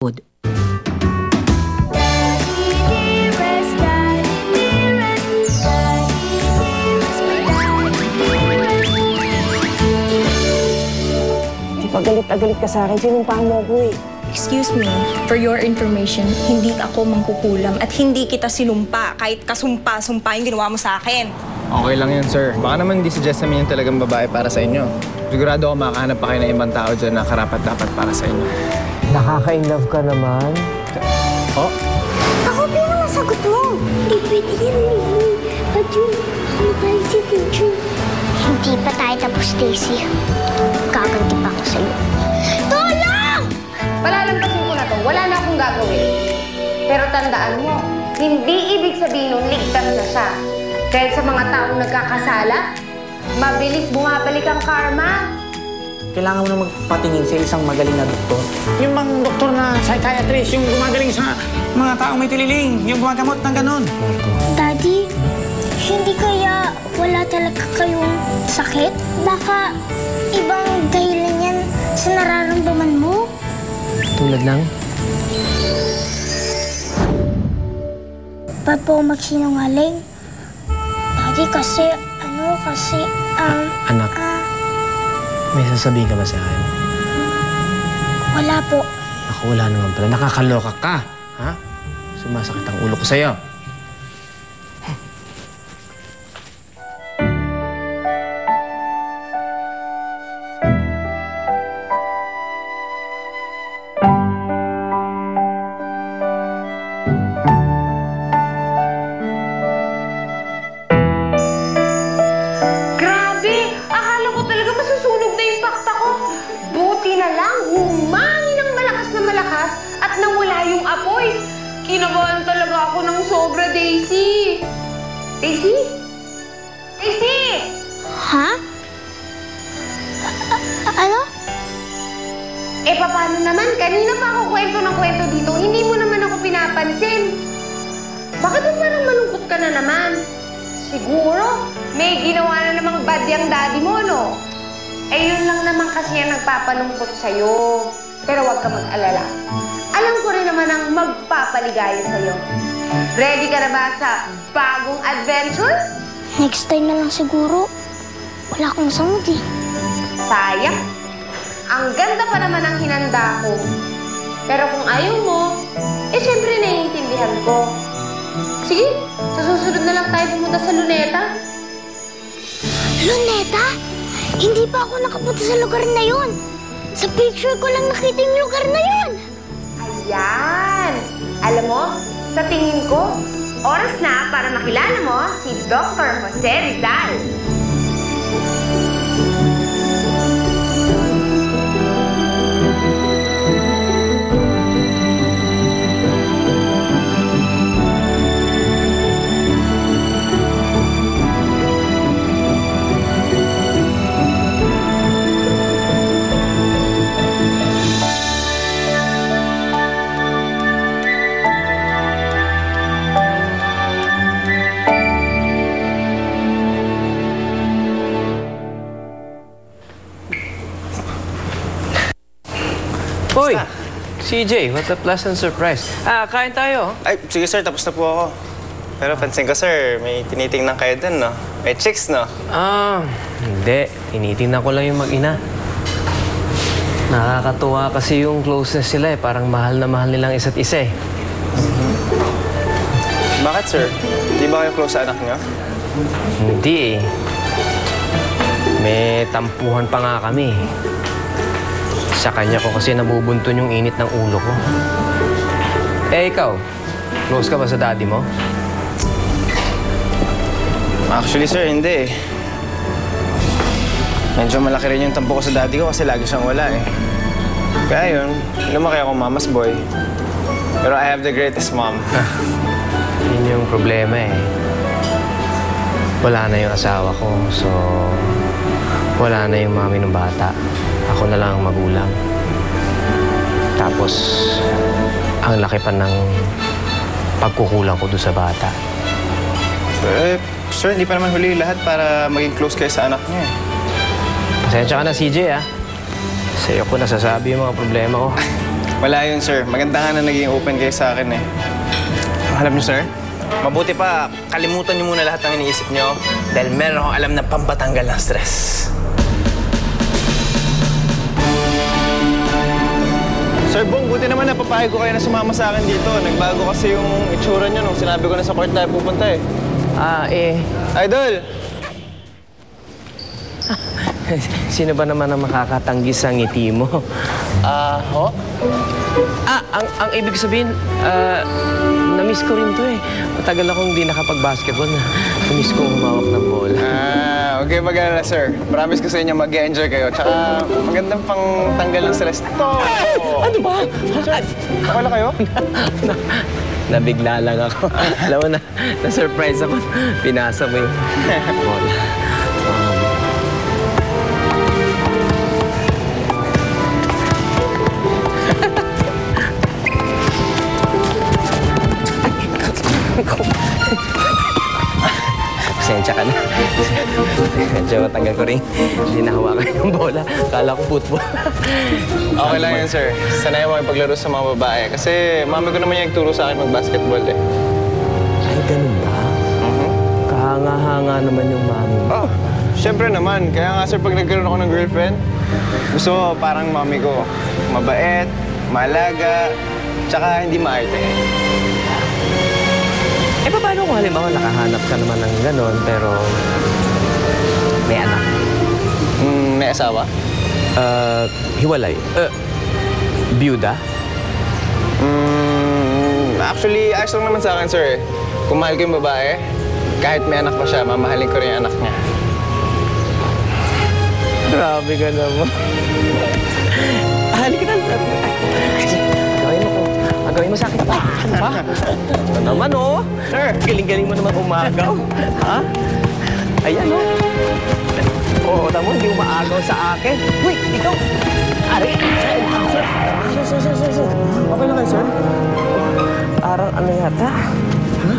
likod. Pagalit-agalit ka sa akin, sinumpahan mo ako eh. Excuse me, for your information, hindi ako mangkukulam at hindi kita sinumpa kahit kasumpa-sumpa yung ginawa mo sa akin. Okay lang yun, sir. Baka naman di si Jessamine yung talagang babae para sa inyo. Sigurado ako makahanap pa kayo ng ibang tao dyan na karapat-dapat para sa inyo. Nakaka-inlove ka naman. Oh? Ako din naman sagot mo. Hindi pwede yan eh. Ba't yung kumakain si teacher? Hindi pa tayo tapos, Daisy. Gaganti pa ako sa'yo. Tulong! Palalampasin ko na to. Wala na akong gagawin. Pero tandaan mo, hindi ibig sabihin nun ligtas na siya. Dahil sa mga taong nagkakasala, mabilis bumabalik ang karma. Kailangan mo na magpatingin sa isang magaling na doktor. Yung mga doktor na psychiatrist, yung gumagaling sa mga taong may tililing, yung gumagamot ng ganun. Daddy, hindi kaya wala talaga kayong sakit? Baka ibang dahilan yan sa nararamdaman mo? Tulad ng? Ba't po magsinungaling? Daddy, kasi, Anak, may sasabihin ka ba sa akin? wala po. Ako, wala naman pala. Nakakaloka ka, ha? Sumasakit ang ulo ko sa'yo. Kinabahan talaga ako ng sobra, Daisy. Daisy? Daisy! Ha? Ano? Eh, paano naman? Kanina pa ako kwento ng kwento dito. Hindi mo naman ako pinapansin. Bakit mo parang malungkot ka na naman? Siguro, may ginawa na namang bad yung daddy mo, no? Eh, yun lang naman kasi yung nagpapalungkot sa'yo. Pero huwag ka mag-alala. Alam ko rin naman ang magpapaligaya sa'yo. Ready ka na ba sa bagong adventure? Next time na lang siguro. Wala akong samod eh. Sayang. Ang ganda pa naman ang hinanda ko. Pero kung ayaw mo, eh syempre naiintindihan ko. Sige, sa susunod na lang tayo pumunta sa Luneta. Luneta? Hindi pa ako nakapunta sa lugar na yun. Sa picture ko lang nakita yung lugar na yun. Ayan! Alam mo, sa tingin ko, oras na para makilala mo si Dr. Jose Rizal. Hoy! CJ, what a pleasant surprise. Kain tayo. Ay, sige sir, tapos na po ako. Pero pansin ko sir, may tinitingnan kayo dun, no? May chicks, no? Hindi. Tinitingnan ko lang yung mag-ina. Nakakatuwa kasi yung closeness sila eh. Parang mahal na mahal nilang isa't isa eh. Bakit sir? Di ba kayo close sa anak niyo? Hindi eh. May tampuhan pa nga kami. Sa kanya ko kasi nabubunton yung init ng ulo ko. Eh, ikaw? Close ka ba sa daddy mo? Actually, sir, hindi eh. Medyo malaki rin yung tampo ko sa daddy ko kasi lagi siyang wala eh. Kaya yun, lumaki akong mama's boy. Pero I have the greatest mom. Yun yung problema eh. Wala na yung asawa ko, so wala na yung mami ng bata. Ako na lang ang magulang. Tapos, ang laki pa ng pagkukulang ko doon sa bata. Sir, hindi pa naman huli lahat para maging close kayo sa anak niyo eh. Pasensya ka na, CJ, ah. Sa'yo ko nasasabi yung mga problema ko. Wala yun, sir. Maganda nga na naging open kayo sa akin eh. Alam niyo, sir, mabuti pa, kalimutan niyo muna lahat ng iniisip niyo dahil meron akong alam na pampatanggal ng stress. Sir Bong, buti naman napapayag ko kayo na sumama sa akin dito. Nagbago kasi yung itsura niyo nung sinabi ko na sa court tayo pupunta eh. Idol! Sino ba naman ang makakatanggi sa ngiti mo? Ho? Ang ibig sabihin, na-miss ko rin to eh. Matagal akong hindi nakapag-basketball na na-miss kong humawak ng bola. Okay, mag-alala, sir. Promise ko sa inyo mag-enjoy kayo. Tsaka magandang pang tanggal ng stress to. Ano ba? Sir, wala kayo? Nabigla lang ako. Alam mo na-surprise ako. Pinasa mo yung bola. Pasensya ka na. Medyo matagal ko rin hindi nahawakan yung bola. Kala ko football. Okay lang yun, sir. Sanay mo paglaro sa mga babae. Kasi mami ko naman yung nagturo sa akin mag-basketball eh. Ay, ganun ba? Kahanga-hanga naman yung mami mo. Oh, syempre naman. Kaya nga, sir, pag nagkaroon ako ng girlfriend, gusto ko parang mami ko. Mabait, maalaga, tsaka hindi maarte. Eh, paano kung halimbawa nakahanap ka naman ng gano'n, pero may anak? May asawa? Hiwalay. Byuda? Actually, ayos lang naman sa akin, sir. Kung mahal ko yung babae, kahit may anak pa siya, mamahalin ko rin yung anak niya. Grabe ka naman. Halika na. Gawin mo sa akin. Ano ba? Ito naman, oh. Sir! Galing-galing mo naman umagaw. Ha? Ayan, oh. Oo, tamo, hindi umaagaw sa akin. Uy, ikaw! Ari! Sir! Okay lang kayo, sir? Parang ano yata? Ha?